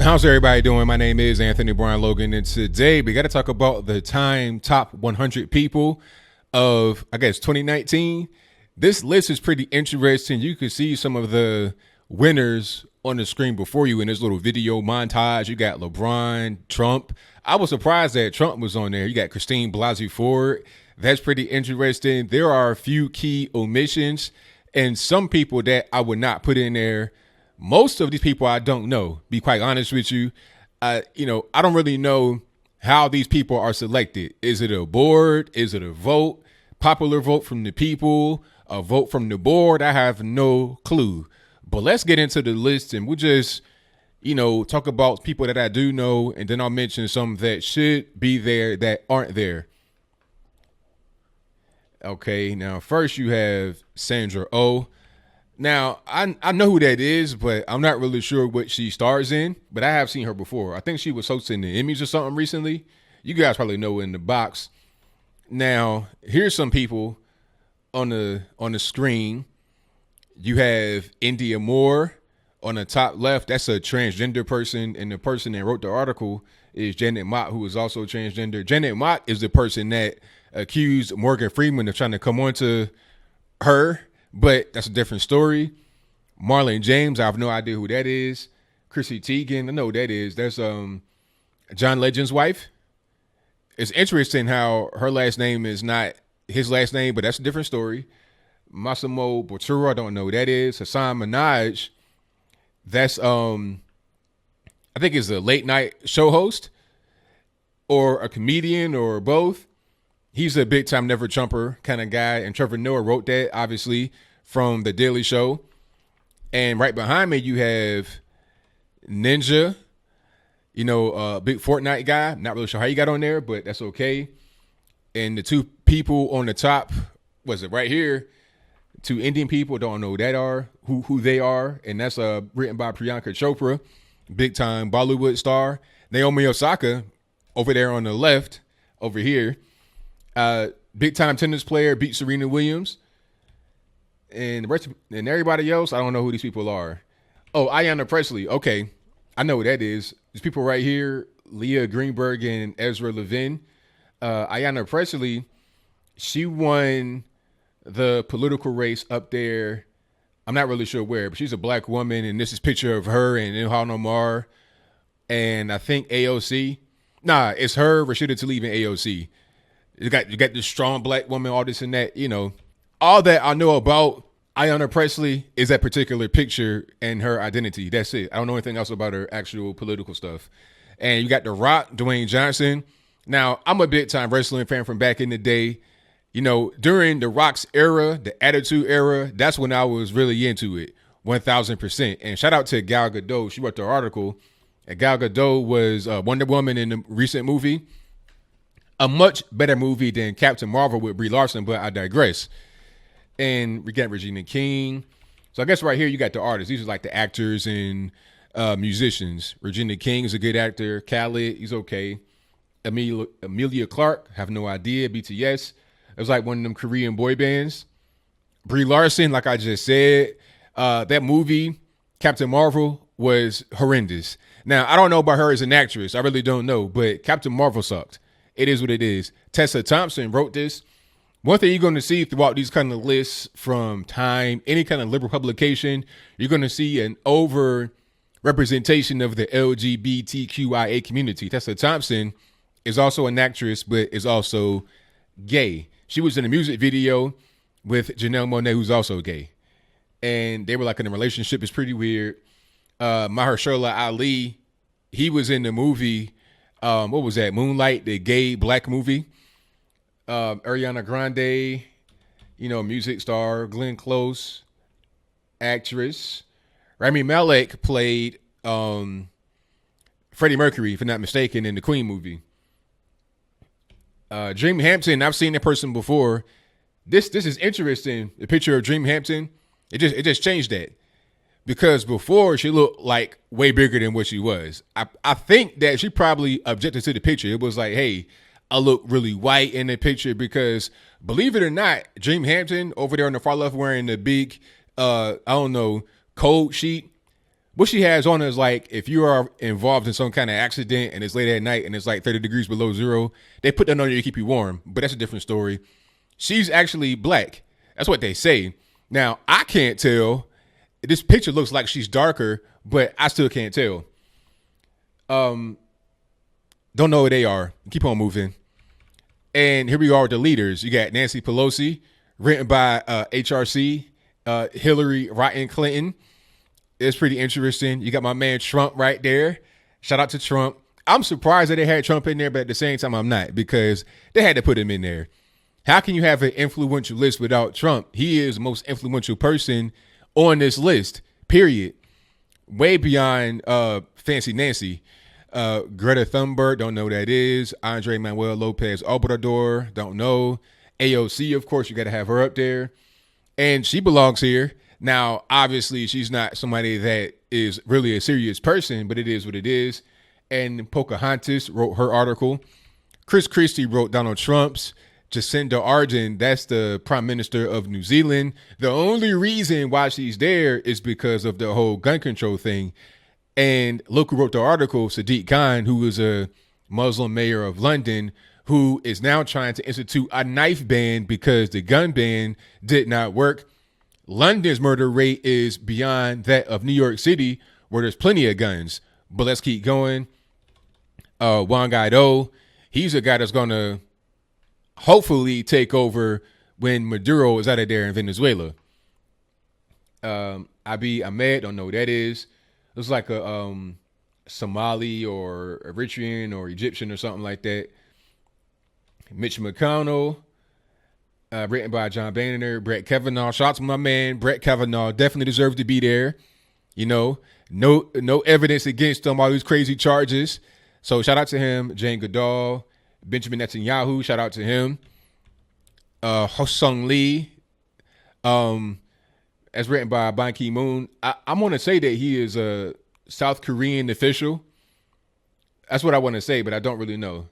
How's everybody doing? My name is Anthony Brian Logan, and today we got to talk about the Time Top 100 People of, I guess, 2019. This list is pretty interesting. You can see some of the winners on the screen before you in this little video montage. You got LeBron, Trump. I was surprised that Trump was on there. You got Christine Blasey-Ford. That's pretty interesting. There are a few key omissions and some people that I would not put in there. Most of these people I don't know, be quite honest with you. I don't really know how these people are selected. Is it a board? Is it a vote? Popular vote from the people? A vote from the board? I have no clue. But let's get into the list and we'll just, talk about people that I do know. And then I'll mention some that should be there that aren't there. Okay, now first you have Sandra Oh. Now, I know who that is, but I'm not really sure what she stars in, but I have seen her before. I think she was hosting the Emmys or something recently. You guys probably know in the box. Now, here's some people on the screen. You have India Moore on the top left. That's a transgender person, and the person that wrote the article is Janet Mock, who is also transgender. Janet Mock is the person that accused Morgan Freeman of trying to come on to her, but that's a different story. Marlon James, I have no idea who that is. Chrissy Teigen, I know who that is. That's John Legend's wife. It's interesting how her last name is not his last name, but that's a different story. Massimo Bottura, I don't know who that is. Hassan Minaj, that's I think is a late night show host or a comedian or both. He's a big time never Trumper kind of guy. And Trevor Noah wrote that, obviously, from The Daily Show. And right behind me, you have Ninja, big Fortnite guy. Not really sure how he got on there, but that's okay. And the two people on the top, was it right here? Two Indian people, don't know who they are. And that's written by Priyanka Chopra, big time Bollywood star. Naomi Osaka over there on the left, over here. Big time tennis player, beat Serena Williams. And the rest and everybody else, I don't know who these people are. Oh, Ayanna Pressley. Okay. I know who that is. These people right here, Leah Greenberg and Ezra Levin. Ayanna Pressley, she won the political race up there. I'm not really sure where, but she's a black woman. And this is a picture of her and Ilhan Omar. And I think AOC. Nah, it's her, Rashida Tlaib, and AOC. You got this strong black woman, all this and that, all that I know about Ayanna Pressley is that particular picture and her identity. That's it. I don't know anything else about her actual political stuff. And you got The Rock, Dwayne Johnson. Now, I'm a big time wrestling fan from back in the day. During The Rock's era, the Attitude Era, that's when I was really into it, 1000%. And shout out to Gal Gadot. She wrote the article. And Gal Gadot was Wonder Woman in the recent movie. A much better movie than Captain Marvel with Brie Larson, but I digress. And we got Regina King. So I guess right here you got the artists. These are like the actors and musicians. Regina King is a good actor. Khaled, he's okay. Amelia Clark, have no idea. BTS. It was like one of them Korean boy bands. Brie Larson, like I just said, that movie, Captain Marvel, was horrendous. Now, I don't know about her as an actress. I really don't know, but Captain Marvel sucked. It is what it is. Tessa Thompson wrote this. One thing you're going to see throughout these kind of lists from Time, any kind of liberal publication, you're going to see an over representation of the LGBTQIA community. Tessa Thompson is also an actress, but is also gay. She was in a music video with Janelle Monáe, who's also gay. And they were like in a relationship. It's pretty weird. Mahershala Ali, he was in the movie. What was that? Moonlight, the gay black movie. Ariana Grande, music star. Glenn Close, actress. Rami Malek played Freddie Mercury, if I'm not mistaken, in the Queen movie. Dream Hampton, I've seen that person before. This is interesting. The picture of Dream Hampton, it just changed that. Because before she looked like way bigger than what she was. I think that she probably objected to the picture. It was like, hey, I look really white in the picture because believe it or not, Dream Hampton over there on the far left wearing the big, code sheet what she has on is like, if you are involved in some kind of accident and it's late at night and it's like 30 degrees below zero, they put that on you to keep you warm. But that's a different story. She's actually black. That's what they say. Now, I can't tell. This picture looks like she's darker, but I still can't tell. Don't know who they are. Keep on moving. And here we are with the leaders. You got Nancy Pelosi, written by HRC, Hillary Rodham Clinton. It's pretty interesting. You got my man Trump right there. Shout out to Trump. I'm surprised that they had Trump in there, but at the same time, I'm not, because they had to put him in there. How can you have an influential list without Trump? He is the most influential person on this list, period. Way beyond Fancy Nancy. Greta Thunberg, don't know who that is. Andre Manuel Lopez Obrador, don't know. AOC, of course, you got to have her up there. And she belongs here. Now, obviously, she's not somebody that is really a serious person, but it is what it is. And Pocahontas wrote her article. Christie wrote Donald Trump's. Jacinda Ardern, that's the Prime Minister of New Zealand. The only reason why she's there is because of the whole gun control thing. And look who wrote the article, Sadiq Khan, who is a Muslim mayor of London, who is now trying to institute a knife ban because the gun ban did not work. London's murder rate is beyond that of New York City, where there's plenty of guns. But let's keep going. Juan Guaido, he's a guy that's going to hopefully take over when Maduro is out of there in Venezuela. Abiy Ahmed, don't know who that is. Looks like a Somali or Eritrean or Egyptian or something like that. Mitch McConnell, written by John Boehner. Brett Kavanaugh, shout out to my man Brett Kavanaugh, definitely deserves to be there. You know, no evidence against him, all these crazy charges. So shout out to him. Jane Goodall, Benjamin Netanyahu, shout out to him. Ho-Sung Lee, as written by Ban Ki-moon. I'm going to say that he is a South Korean official. That's what I want to say, but I don't really know.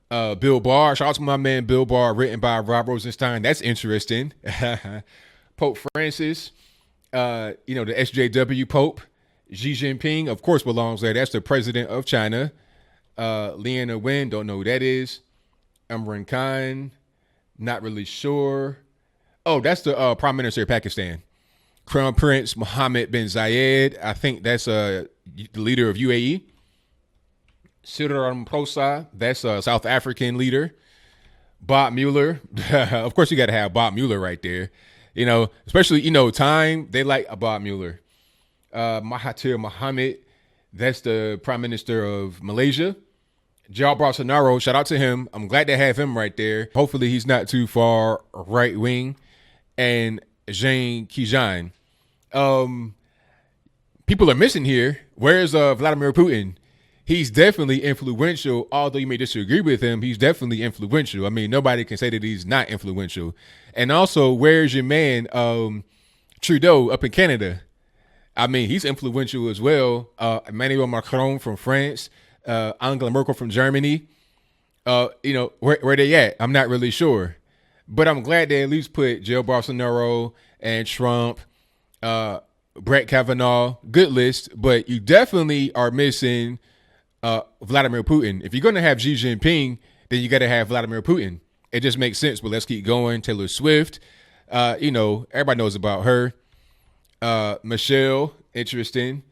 Bill Barr, shout out to my man Bill Barr, written by Rob Rosenstein. That's interesting. Pope Francis, the SJW Pope. Xi Jinping, of course, belongs there. That's the president of China. Leana Wen, don't know who that is. Imran Khan, not really sure. Oh, that's the Prime Minister of Pakistan. Crown Prince Mohammed bin Zayed, I think that's the leader of UAE. Cyril Ramaphosa, that's a South African leader. Bob Mueller, of course you got to have Bob Mueller right there. You know, especially, Time, they like a Bob Mueller. Mahathir Mohamad, that's the Prime Minister of Malaysia. Jair Bolsonaro, shout out to him. I'm glad to have him right there. Hopefully he's not too far right wing. And Zhang Kejian. People are missing here. Where's Vladimir Putin? He's definitely influential. Although you may disagree with him, he's definitely influential. I mean, nobody can say that he's not influential. And also, where's your man Trudeau up in Canada? I mean, he's influential as well. Emmanuel Macron from France, Angela Merkel from Germany. Where they at? I'm not really sure. But I'm glad they at least put Jair Bolsonaro and Trump, Brett Kavanaugh. Good list. But you definitely are missing Vladimir Putin. If you're going to have Xi Jinping, then you got to have Vladimir Putin. It just makes sense. But let's keep going. Taylor Swift. Everybody knows about her. Michelle, interesting.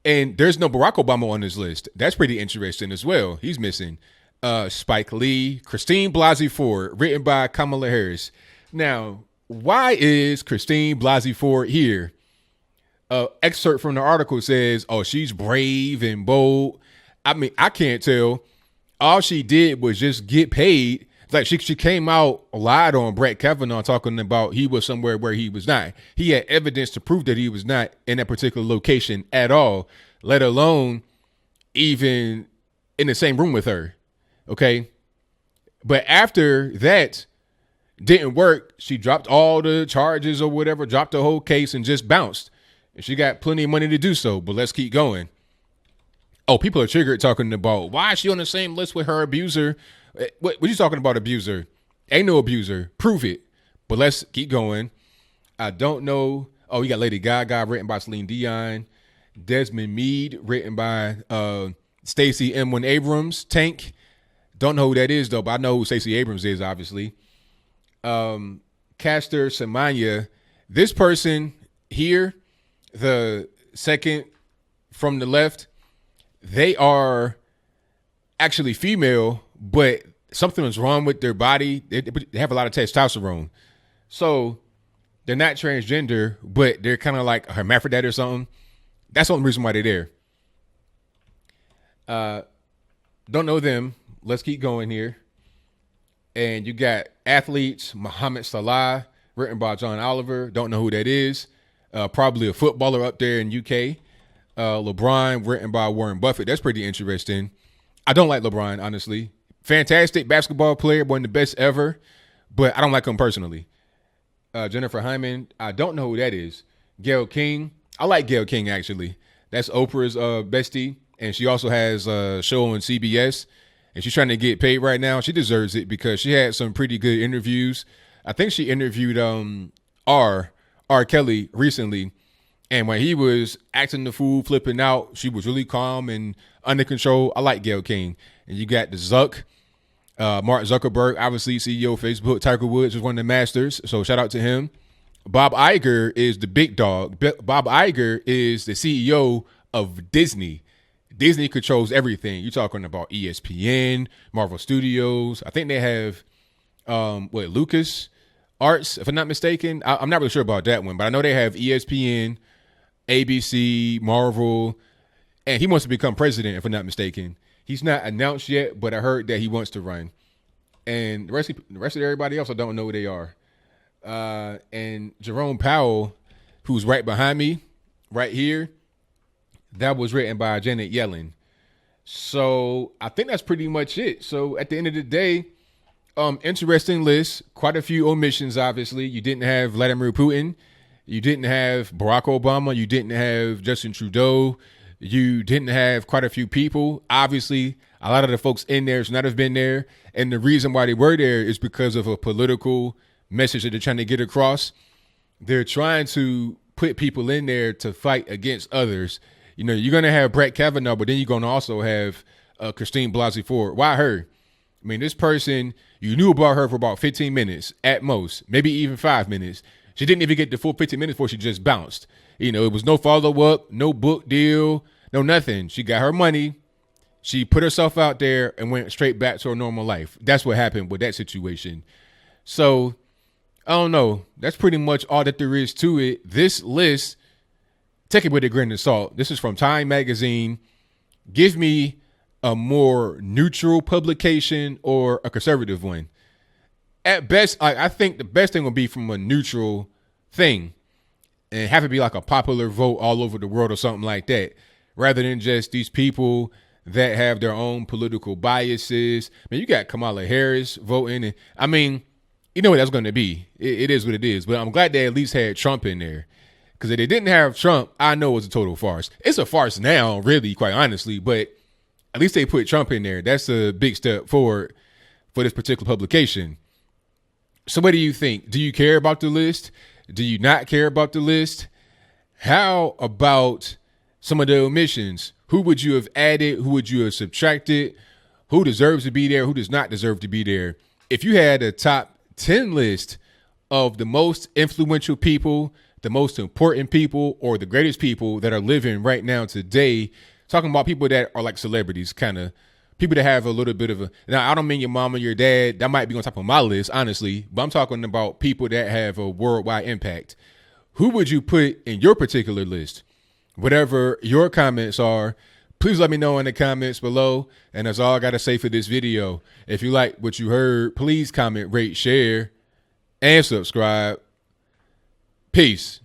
And there's no Barack Obama on this list. That's pretty interesting as well. He's missing. Spike Lee, Christine Blasey-Ford, written by Kamala Harris. Now, why is Christine Blasey-Ford here? Excerpt from the article says, she's brave and bold. I mean, I can't tell. All she did was just get paid. Like she came out, lied on Brett Kavanaugh, talking about he was somewhere where he was not. He had evidence to prove that he was not in that particular location at all, let alone even in the same room with her. Okay. But after that didn't work, she dropped all the charges or whatever, dropped the whole case and just bounced. And she got plenty of money to do so. But let's keep going. Oh, people are triggered talking about why is she on the same list with her abuser? What you talking about, abuser? Ain't no abuser. Prove it. But let's keep going. I don't know. Oh, you got Lady Gaga, written by Celine Dion. Desmond Meade, written by Stacey M1 Abrams. Tank. Don't know who that is, though, but I know who Stacey Abrams is, obviously. Caster Semenya. This person here, the second from the left, they are actually female, but something is wrong with their body. They have a lot of testosterone. So they're not transgender, but they're kind of like a hermaphrodite or something. That's the only reason why they're there. Don't know them. Let's keep going here. And you got athletes, Muhammad Salah, written by John Oliver. Don't know who that is. Probably a footballer up there in UK. LeBron, written by Warren Buffett. That's pretty interesting. I don't like LeBron, honestly. Fantastic basketball player, one of the best ever, but I don't like him personally. Jennifer Hyman, I don't know who that is. Gayle King, I like Gayle King, actually. That's Oprah's bestie, and she also has a show on CBS, and she's trying to get paid right now. She deserves it because she had some pretty good interviews. I think she interviewed R. Kelly recently, and when he was acting the fool, flipping out, she was really calm and under control. I like Gayle King. And you got the Mark Zuckerberg, obviously CEO of Facebook. Tiger Woods was one of the masters, so shout out to him. Bob Iger is the big dog. Bob Iger is the CEO of Disney. Disney controls everything. You're talking about ESPN, Marvel Studios. I think they have, Lucas Arts, if I'm not mistaken. I'm not really sure about that one, but I know they have ESPN, ABC, Marvel, and he wants to become president, if I'm not mistaken. He's not announced yet, but I heard that he wants to run. And the rest of everybody else, I don't know who they are. And Jerome Powell, who's right behind me, right here, that was written by Janet Yellen. So I think that's pretty much it. So at the end of the day, interesting list. Quite a few omissions, obviously. You didn't have Vladimir Putin. You didn't have Barack Obama. You didn't have Justin Trudeau. You didn't have quite a few people. Obviously, a lot of the folks in there should not have been there. And the reason why they were there is because of a political message that they're trying to get across. They're trying to put people in there to fight against others. You know, you're going to have Brett Kavanaugh, but then you're going to also have Christine Blasey-Ford. Why her? I mean, this person, you knew about her for about 15 minutes at most, maybe even 5 minutes. She didn't even get the full 15 minutes before she just bounced. You know, it was no follow-up, no book deal, no nothing. She got her money. She put herself out there and went straight back to her normal life. That's what happened with that situation. So, I don't know. That's pretty much all that there is to it. This list, take it with a grain of salt. This is from Time Magazine. Give me a more neutral publication or a conservative one. At best, I think the best thing would be from a neutral thing and have it be like a popular vote all over the world or something like that, rather than just these people that have their own political biases. I mean, you got Kamala Harris voting. And I mean, you know what that's going to be. It is what it is. But I'm glad they at least had Trump in there. Because if they didn't have Trump, I know it was a total farce. It's a farce now, really, quite honestly. But at least they put Trump in there. That's a big step forward for this particular publication. So what do you think? Do you care about the list? Do you not care about the list? How about some of the omissions? Who would you have added? Who would you have subtracted? Who deserves to be there? Who does not deserve to be there? If you had a top 10 list of the most influential people, the most important people, or the greatest people that are living right now today, talking about people that are like celebrities, kind of people that have a little bit of a, now I don't mean your mom or your dad, that might be on top of my list, honestly, but I'm talking about people that have a worldwide impact. Who would you put in your particular list? Whatever your comments are, please let me know in the comments below. And that's all I got to say for this video. If you like what you heard, please comment, rate, share, and subscribe. Peace.